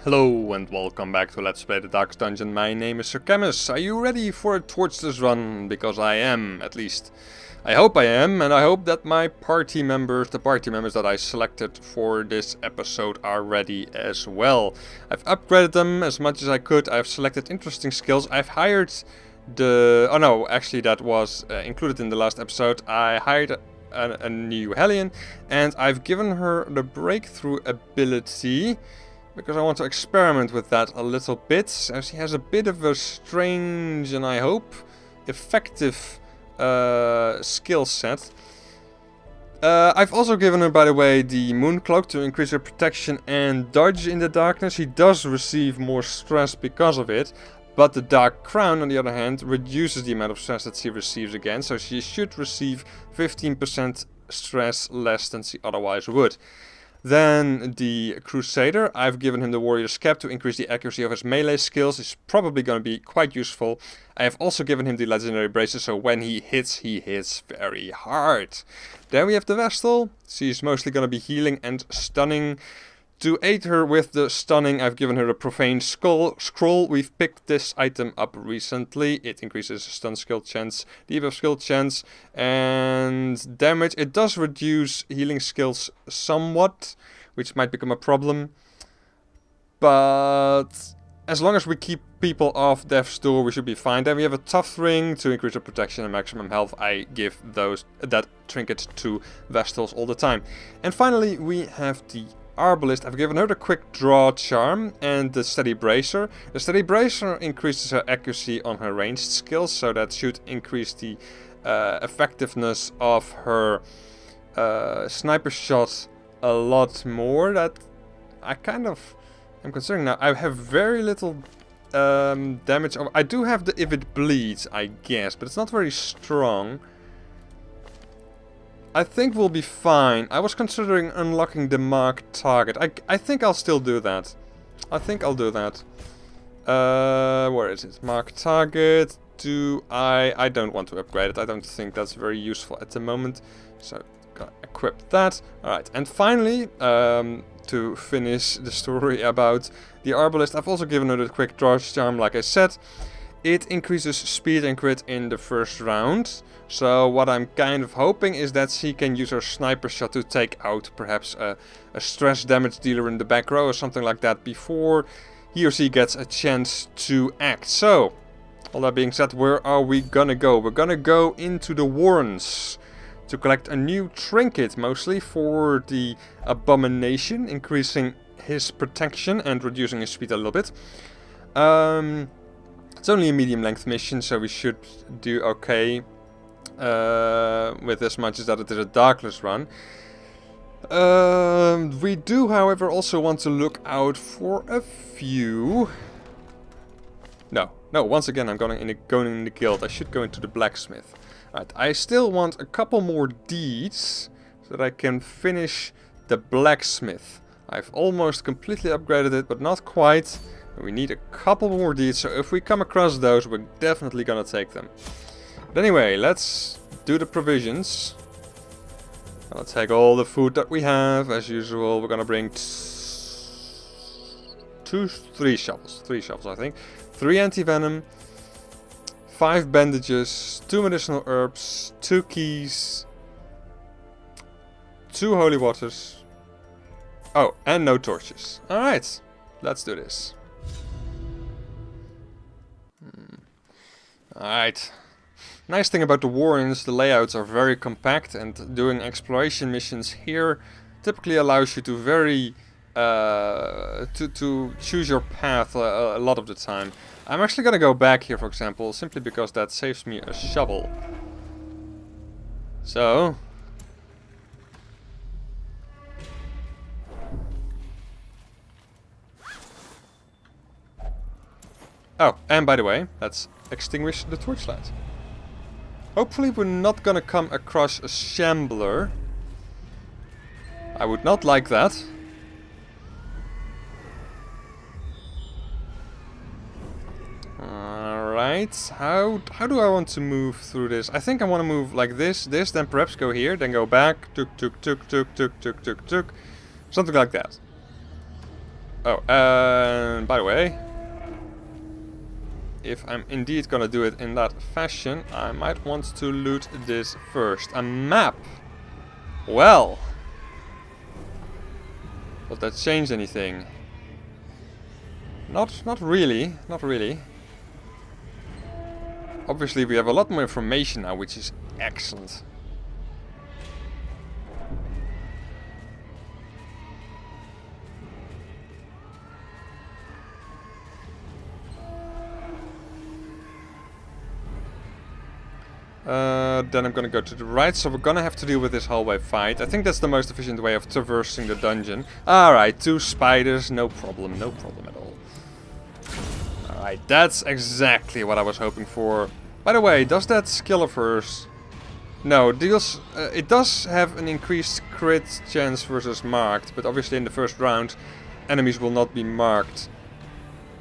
Hello and welcome back to Let's Play the Darkest Dungeon. My name is Sir Camus. Are you ready for a torchless run? Because I am, at least. I hope I am, and I hope that my party members, the party members that I selected for this episode, are ready as well. I've upgraded them as much as I could. I've selected interesting skills. I've hired the... Oh no, actually that was included in the last episode. I hired a new Hellion, and I've given her the breakthrough ability, because I want to experiment with that a little bit, as she has a bit of a strange and I hope effective skill set. I've also given her, by the way, the Moon Cloak to increase her protection and dodge in the darkness. She does receive more stress because of it, but the Dark Crown, on the other hand, reduces the amount of stress that she receives again, so she should receive 15% stress less than she otherwise would. Then the Crusader, I've given him the Warrior's Cap to increase the accuracy of his melee skills. It's probably going to be quite useful. I have also given him the Legendary Braces, so when he hits very hard. Then we have the Vestal. She's mostly going to be healing and stunning. To aid her with the stunning, I've given her a Profane Scroll. We've picked this item up recently. It increases stun skill chance, debuff skill chance, and damage. It does reduce healing skills somewhat, which might become a problem. But as long as we keep people off death's door, we should be fine. Then we have a Tough Ring to increase our protection and maximum health. I give that trinket to Vestals all the time. And finally, we have the Arbalist. I've given her the Quick Draw Charm and the Steady Bracer. The Steady Bracer increases her accuracy on her ranged skills, so that should increase the effectiveness of her sniper shot a lot more. That I kind of am considering now. I have very little damage. I do have the If It Bleeds, I guess, but it's not very strong. I think we'll be fine. I was considering unlocking the Mark Target. I think I'll still do that. I think I'll do that. Where is it? Mark Target. I don't want to upgrade it. I don't think that's very useful at the moment. So, gotta equip that. Alright, and finally, to finish the story about the Arbalist, I've also given her the Quick Draw Charm, like I said. It increases speed and crit in the first round. So what I'm kind of hoping is that she can use her sniper shot to take out perhaps a stress damage dealer in the back row or something like that before he or she gets a chance to act. So, all that being said, where are we gonna go? We're gonna go into the Warrens to collect a new trinket, mostly for the Abomination, increasing his protection and reducing his speed a little bit. It's only a medium length mission, so we should do okay with as much as that it is a Darkless run. We do, however, also want to look out for a few... No, once again I'm going in the guild. I should go into the blacksmith. Right, I still want a couple more deeds so that I can finish the blacksmith. I've almost completely upgraded it, but not quite. We need a couple more deeds, so if we come across those, we're definitely gonna take them. But anyway, let's do the provisions. Gonna take all the food that we have, as usual. We're gonna bring three shovels I think. 3 anti-venom, 5 bandages, 2 medicinal herbs, 2 keys, 2 holy waters. Oh, and no torches. Alright, let's do this. Alright. Nice thing about the Warrens, the layouts are very compact, and doing exploration missions here typically allows you to to choose your path a lot of the time. I'm actually gonna go back here, for example, simply because that saves me a shovel. So... Oh, and by the way, let's extinguish the torchlight. Hopefully we're not gonna come across a shambler. I would not like that. Alright, how do I want to move through this? I think I want to move like this, then perhaps go here, then go back, tuk tuk tuk tuk tuk tuk tuk tuk, something like that. Oh, and by the way, if I'm indeed gonna do it in that fashion, I might want to loot this first. A map! Well! Does that change anything? Not really, not really. Obviously we have a lot more information now, which is excellent. Then I'm gonna go to the right, so we're gonna have to deal with this hallway fight. I think that's the most efficient way of traversing the dungeon. Alright, 2 spiders, no problem at all. Alright, that's exactly what I was hoping for. By the way, does that skill of hers... No, it does have an increased crit chance versus marked, but obviously in the first round, enemies will not be marked.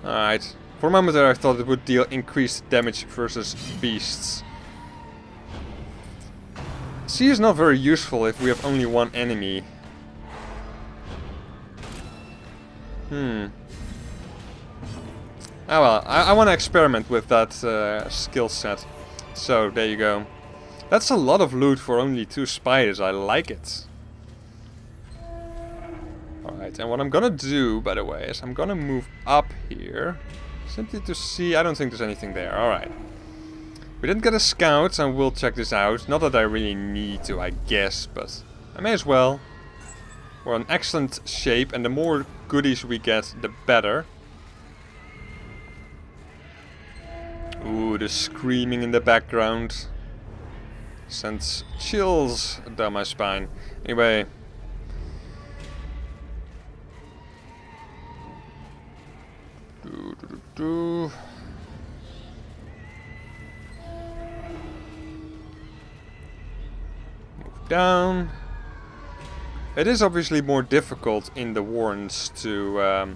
Alright, for a moment there I thought it would deal increased damage versus beasts. C is not very useful if we have only one enemy. Oh well, I want to experiment with that skill set. So, there you go. That's a lot of loot for only 2 spiders, I like it. Alright, and what I'm gonna do, by the way, is I'm gonna move up here. Simply to see, I don't think there's anything there, alright. We didn't get a scout, and we'll check this out. Not that I really need to, I guess, but I may as well. We're in excellent shape, and the more goodies we get, the better. Ooh, the screaming in the background sends chills down my spine. Anyway. Move down. It is obviously more difficult in the warrens to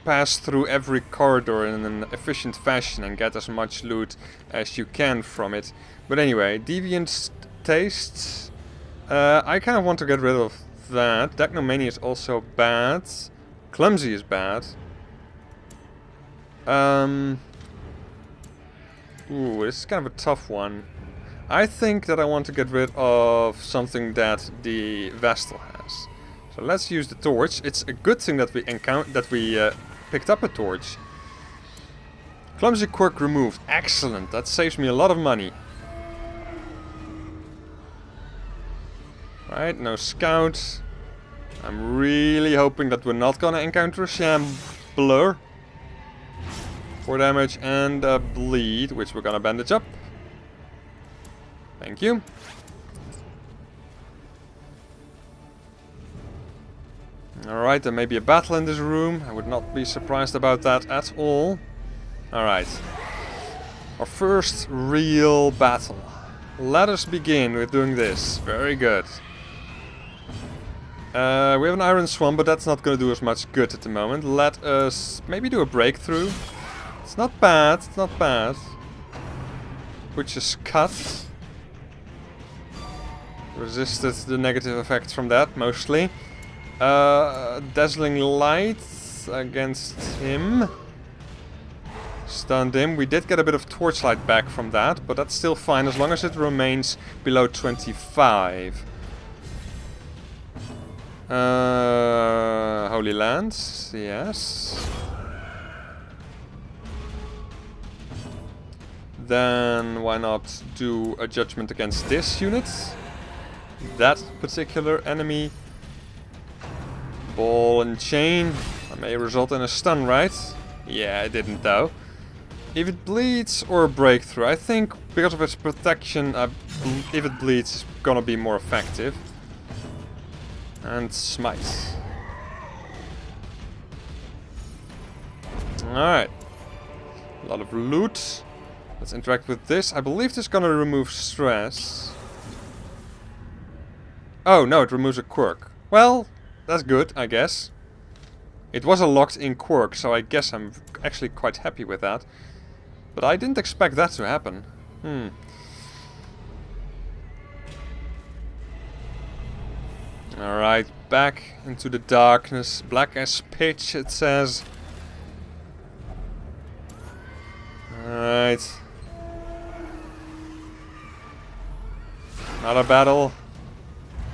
pass through every corridor in an efficient fashion and get as much loot as you can from it. But anyway, deviant tastes. I kind of want to get rid of that. Technomania is also bad. Clumsy is bad. Ooh, this is kind of a tough one. I think that I want to get rid of something that the Vestal has. So let's use the torch. It's a good thing that we picked up a torch. Clumsy quirk removed. Excellent. That saves me a lot of money. Right, no scout. I'm really hoping that we're not gonna encounter a shambler. 4 damage and a bleed, which we're gonna bandage up. Thank you. Alright, there may be a battle in this room. I would not be surprised about that at all. Alright. Our first real battle. Let us begin with doing this. Very good. We have an iron swamp, but that's not going to do us much good at the moment. Let us maybe do a breakthrough. It's not bad, it's not bad. Which is cut. Resisted the negative effects from that, mostly. Dazzling light against him. Stunned him. We did get a bit of torchlight back from that, but that's still fine as long as it remains below 25. Holy Lands, yes. Then why not do a judgment against this unit? That particular enemy. Ball and chain. That may result in a stun, right? Yeah, it didn't though. If it bleeds or a breakthrough, I think because of its protection, if it bleeds, it's gonna be more effective. And smite. Alright. A lot of loot. Let's interact with this. I believe this is gonna remove stress. Oh, no, it removes a quirk. Well, that's good, I guess. It was a locked-in quirk, so I guess I'm actually quite happy with that. But I didn't expect that to happen. Alright, back into the darkness. Black as pitch, it says. Alright. Another battle.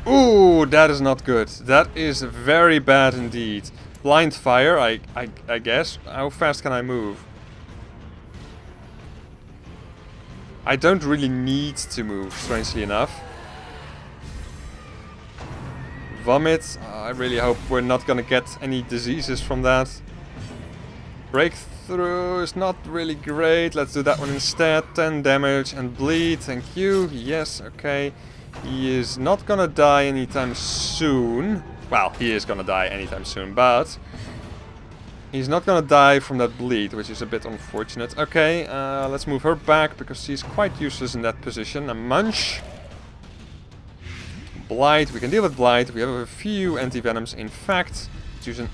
Ooh, that is not good. That is very bad indeed. Blind fire, I guess. How fast can I move? I don't really need to move, strangely enough. Vomit. I really hope we're not gonna get any diseases from that. Breakthrough is not really great. Let's do that one instead. 10 damage and bleed. Thank you. Yes, okay. He is not gonna die anytime soon. Well, he is gonna die anytime soon, but he's not gonna die from that bleed, which is a bit unfortunate. Okay, let's move her back because she's quite useless in that position. A munch. Blight. We can deal with Blight. We have a few anti-venoms. In fact, let's use an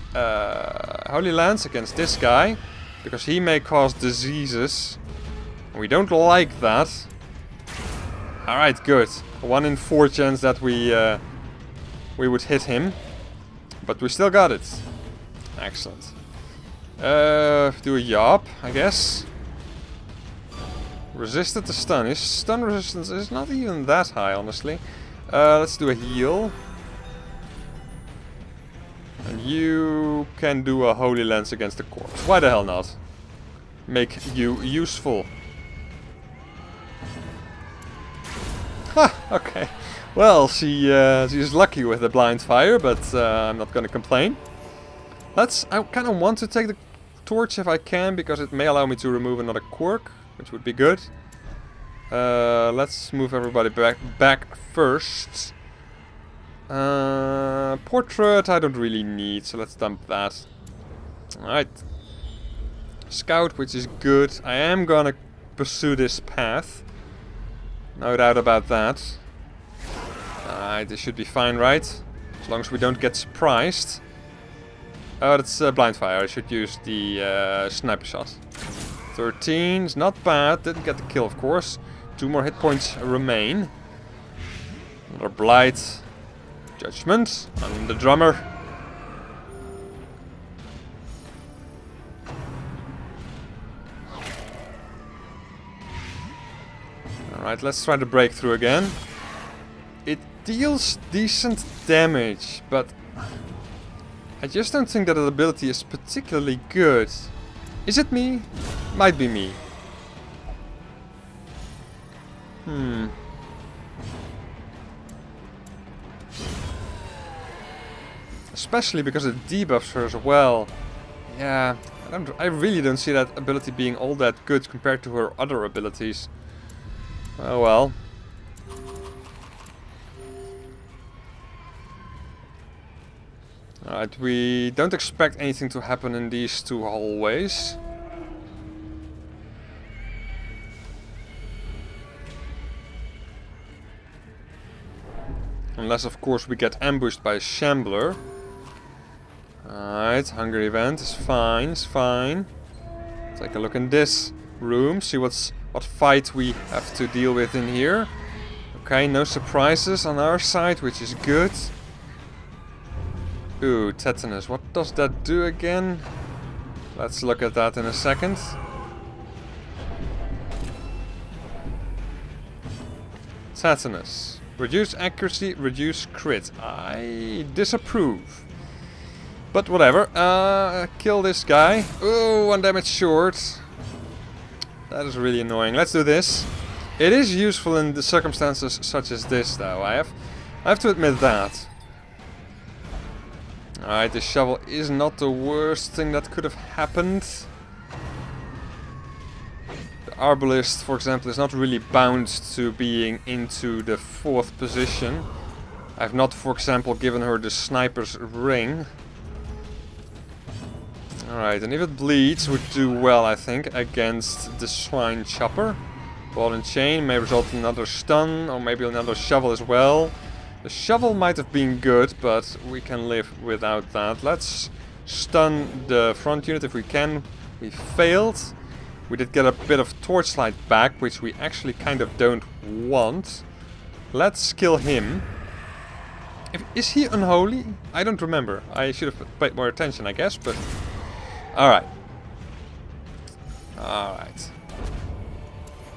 Holy Lance against this guy because he may cause diseases. And we don't like that. Alright, good. 1 in 4 chance that we would hit him. But we still got it. Excellent. Do a yop, I guess. Resisted the stun. His stun resistance is not even that high, honestly. Let's do a heal. And you can do a Holy Lance against the corpse. Why the hell not? Make you useful. Ha! Okay. Well, she's lucky with the blind fire, but I'm not gonna complain. I kind of want to take the torch if I can, because it may allow me to remove another quirk, which would be good. Let's move everybody back first. Portrait I don't really need, so let's dump that. Alright. Scout, which is good. I am gonna pursue this path. No doubt about that. Alright, this should be fine, right? As long as we don't get surprised. Oh, that's blind fire. I should use the sniper shot. 13 is not bad. Didn't get the kill, of course. 2 more hit points remain. Another Blight. Judgment on the drummer. Alright, let's try the breakthrough again. It deals decent damage, but I just don't think that the ability is particularly good. Is it me? Might be me. Especially because it debuffs her as well. Yeah, I really don't see that ability being all that good compared to her other abilities. Oh well. Alright, we don't expect anything to happen in these 2 hallways. Unless, of course, we get ambushed by a Shambler. Alright, Hunger Event is fine, it's fine. Take a look in this room, see what fight we have to deal with in here. Okay, no surprises on our side, which is good. Ooh, tetanus. What does that do again? Let's look at that in a second. Tetanus. Reduce accuracy, reduce crit. I disapprove. But whatever. Kill this guy. Ooh, 1 damage short. That is really annoying. Let's do this. It is useful in the circumstances such as this, though. I have to admit that. Alright, the shovel is not the worst thing that could have happened. The Arbalist, for example, is not really bound to being into the 4th position. I've not, for example, given her the sniper's ring. Alright, and if it bleeds, would do well, I think, against the Swine Chopper. Ball and Chain may result in another stun, or maybe another shovel as well. The shovel might have been good, but we can live without that. Let's stun the front unit if we can. We failed. We did get a bit of Torchlight back, which we actually kind of don't want. Let's kill him. Is he unholy? I don't remember. I should have paid more attention, I guess, but... Alright. Alright.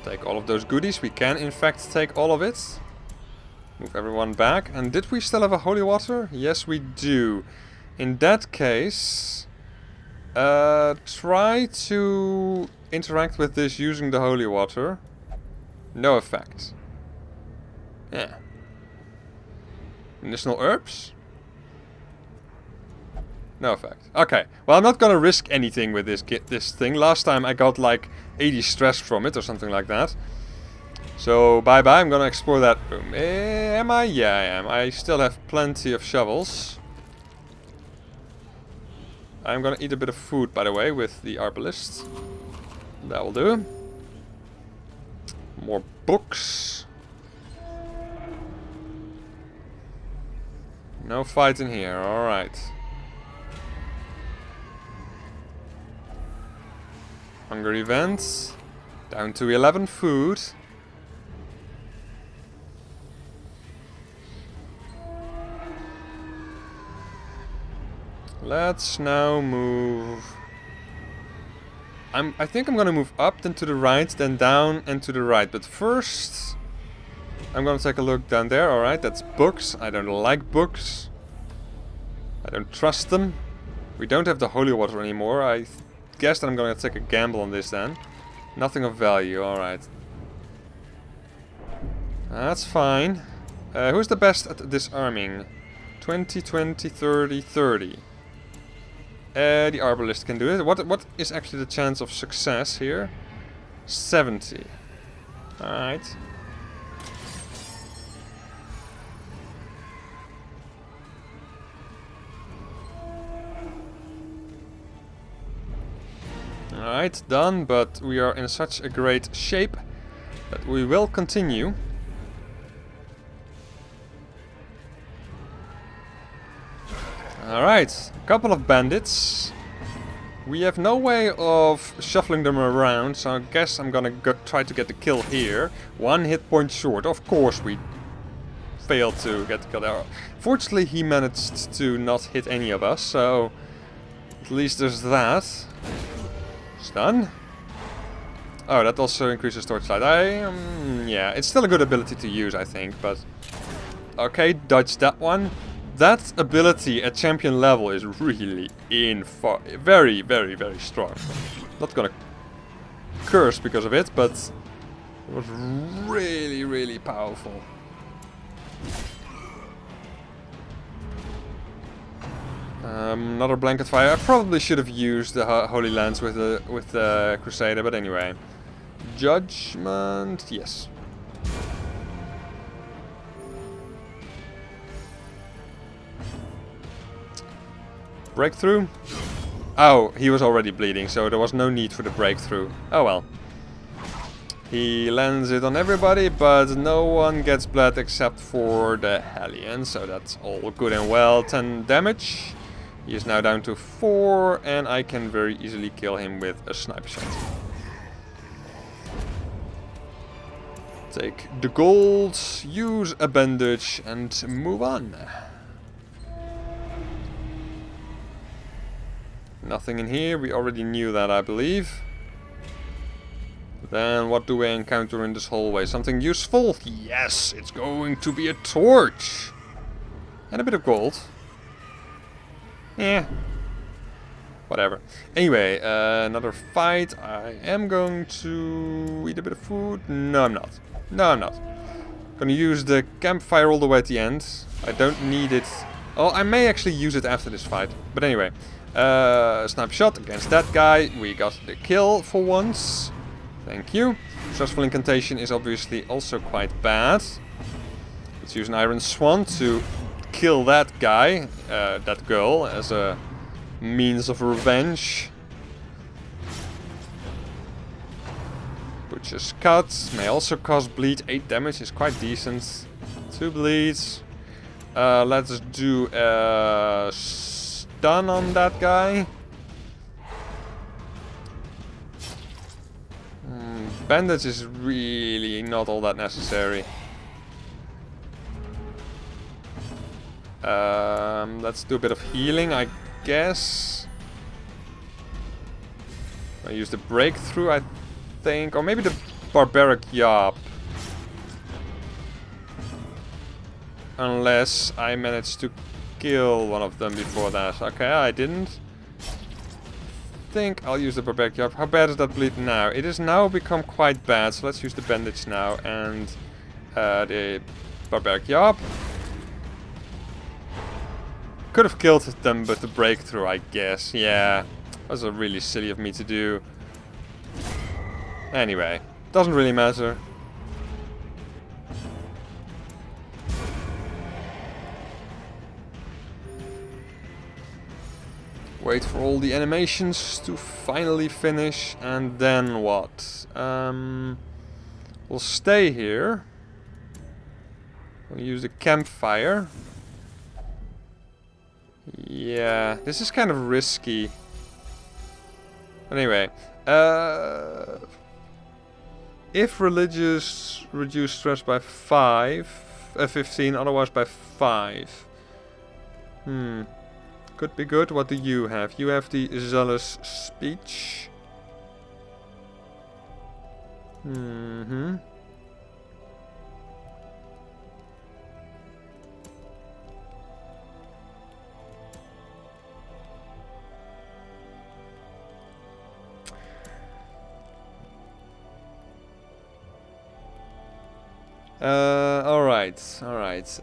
Take all of those goodies. We can, in fact, take all of it. Move everyone back. And did we still have a holy water? Yes, we do. In that case... try to interact with this using the holy water. No effect. Yeah. Medicinal herbs? No effect. Okay. Well, I'm not gonna risk anything with this thing. Last time I got like 80 stress from it or something like that. So bye bye. I'm gonna explore that room. Am I? Yeah, I am. I still have plenty of shovels. I'm gonna eat a bit of food, by the way, with the arbalist. That will do. More books. No fight in here, alright. Hunger events. Down to 11 food. Let's now move... I think I'm gonna move up, then to the right, then down and to the right. But first... I'm gonna take a look down there. Alright, that's books. I don't like books. I don't trust them. We don't have the holy water anymore. I guess that I'm gonna take a gamble on this then. Nothing of value, alright. That's fine. Who's the best at disarming? 20, 20, 30, 30. The arbalist can do it. What is actually the chance of success here? 70. Alright. Alright, done, but we are in such a great shape that we will continue. Alright, a couple of bandits. We have no way of shuffling them around, so I guess I'm gonna try to get the kill here. 1 hit point short. Of course we failed to get the kill there. Fortunately he managed to not hit any of us, so at least there's that. Done. Oh, that also increases torchlight. Yeah, it's still a good ability to use, I think, but... Okay, dodge that one. That ability at champion level is really very, very, very strong. Not gonna curse because of it, but it was really, really powerful. Another blanket fire. I probably should have used the Holy Lance with the Crusader, but anyway. Judgment, yes. Breakthrough? Oh, he was already bleeding, so there was no need for the breakthrough. Oh well. He lands it on everybody, but no one gets bled except for the Hellion, so that's all good and well. 10 damage. He is now down to 4, and I can very easily kill him with a sniper shot. Take the gold, use a bandage, and move on. Nothing in here, we already knew that, I believe. Then what do we encounter in this hallway? Something useful? Yes, it's going to be a torch! And a bit of gold. Yeah. Whatever. Anyway, another fight. I am going to eat a bit of food. No, I'm not. No, I'm not. Gonna use the campfire all the way at the end. I don't need it. Oh, I may actually use it after this fight. But anyway. Sniper shot against that guy. We got the kill for once. Thank you. Stressful incantation is obviously also quite bad. Let's use an Iron Swan to kill that guy, that girl, as a means of revenge. Butcher's Cut may also cause bleed. 8 damage is quite decent. 2 bleeds. Let's do a stun on that guy. Bandage is really not all that necessary. Let's do a bit of healing, I guess. I'll use the breakthrough, I think. Or maybe the barbaric yop. Unless I managed to kill one of them before that. Okay, I didn't. I think I'll use the barbaric yop. How bad is that bleed now? It has now become quite bad, so let's use the bandage now. And the barbaric yop. Could have killed them with the breakthrough, I guess. Yeah, that was really silly of me to do. Anyway, doesn't really matter. Wait for all the animations to finally finish, and then what? We'll stay here. We'll use the campfire. Yeah, this is kind of risky. Anyway, if religious, reduce stress by 15, otherwise by 5. Could be good. What do you have? You have the zealous speech. Alright.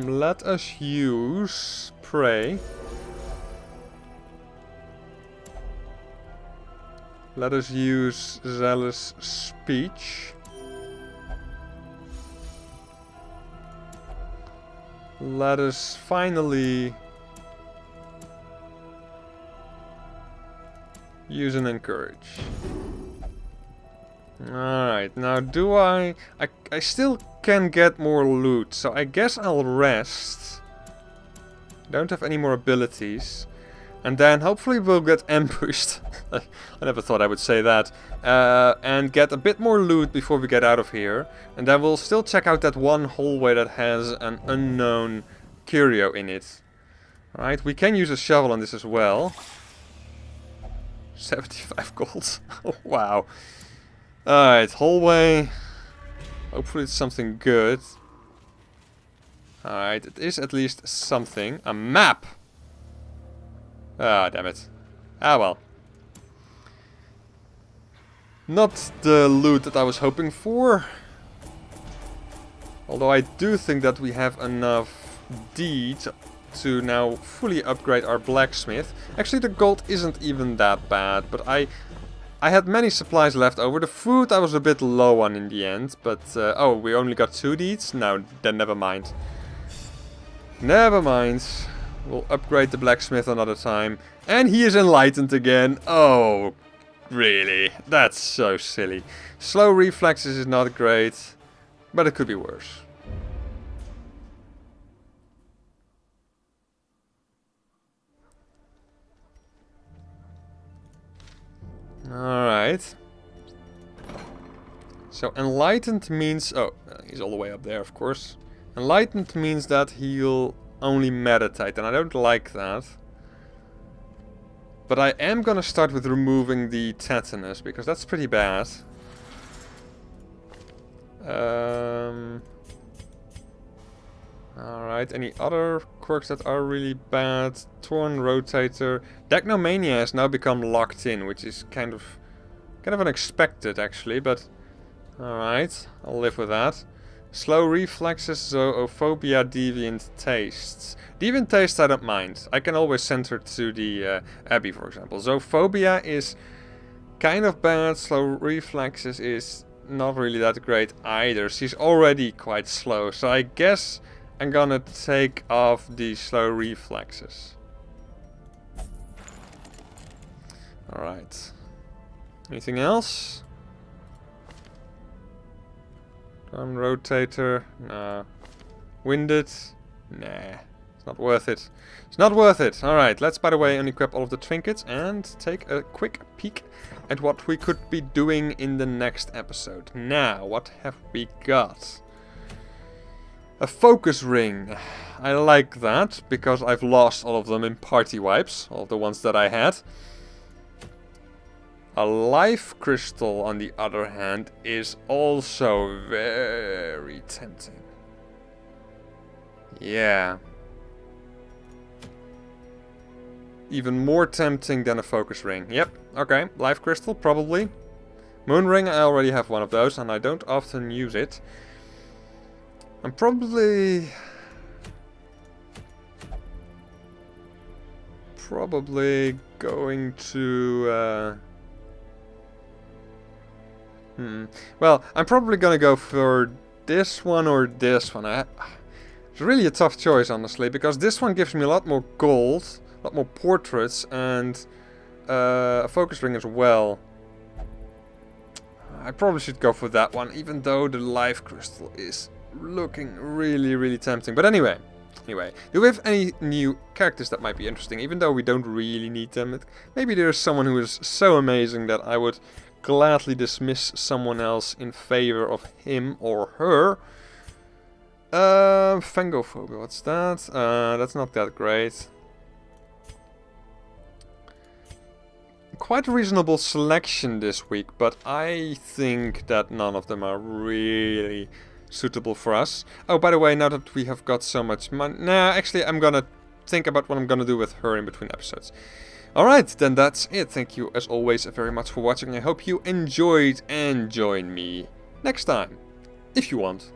Let us use pray. Let us use zealous speech. Let us finally use an encourage. Alright, now do I still can get more loot, so I guess I'll rest. Don't have any more abilities. And then hopefully we'll get ambushed. I never thought I would say that. And get a bit more loot before we get out of here. And then we'll still check out that one hallway that has an unknown curio in it. Alright, we can use a shovel on this as well. 75 gold. Oh, wow. Alright, hallway. Hopefully it's something good. Alright, it is at least something. A map! Ah, damn it. Ah, well. Not the loot that I was hoping for. Although I do think that we have enough deed to now fully upgrade our blacksmith. Actually, the gold isn't even that bad, but I had many supplies left over. The food I was a bit low on in the end, but... oh, we only got 2 deeds? No, then never mind. Never mind. We'll upgrade the blacksmith another time. And he is enlightened again. Oh, really? That's so silly. Slow reflexes is not great, but it could be worse. Alright. So enlightened means... oh, he's all the way up there, of course. Enlightened means that he'll only meditate, and I don't like that. But I am gonna start with removing the tetanus, because that's pretty bad. Alright, any other quirks that are really bad? Torn Rotator. Dagnomania has now become locked in, which is kind of unexpected actually, but alright, I'll live with that. Slow reflexes, zoophobia, deviant tastes. Deviant tastes I don't mind. I can always send her to the Abbey, for example. Zoophobia is kind of bad. Slow reflexes is not really that great either. She's already quite slow, so I guess I'm gonna take off the slow reflexes. Alright. Anything else? Rotator, no. Winded, nah. It's not worth it. It's not worth it. Alright, let's by the way unequip all of the trinkets and take a quick peek at what we could be doing in the next episode. Now, what have we got? A focus ring. I like that, because I've lost all of them in party wipes. All the ones that I had. A life crystal, on the other hand, is also very tempting. Yeah. Even more tempting than a focus ring. Yep, okay. Life crystal, probably. Moon ring, I already have one of those, and I don't often use it. I'm probably going to... Well, I'm probably gonna go for this one or this one. It's really a tough choice, honestly, because this one gives me a lot more gold, a lot more portraits, and a focus ring as well. I probably should go for that one, even though the life crystal is looking really, really tempting. But anyway, do we have any new characters that might be interesting, even though we don't really need them? Maybe there's someone who is so amazing that I would gladly dismiss someone else in favor of him or her. Fangophobia, what's that? That's not that great. Quite a reasonable selection this week, but I think that none of them are really suitable for us. Oh, by the way, now that we have got so much money... Nah, actually, I'm gonna think about what I'm gonna do with her in between episodes. Alright, then that's it. Thank you, as always, very much for watching. I hope you enjoyed, and join me next time, if you want.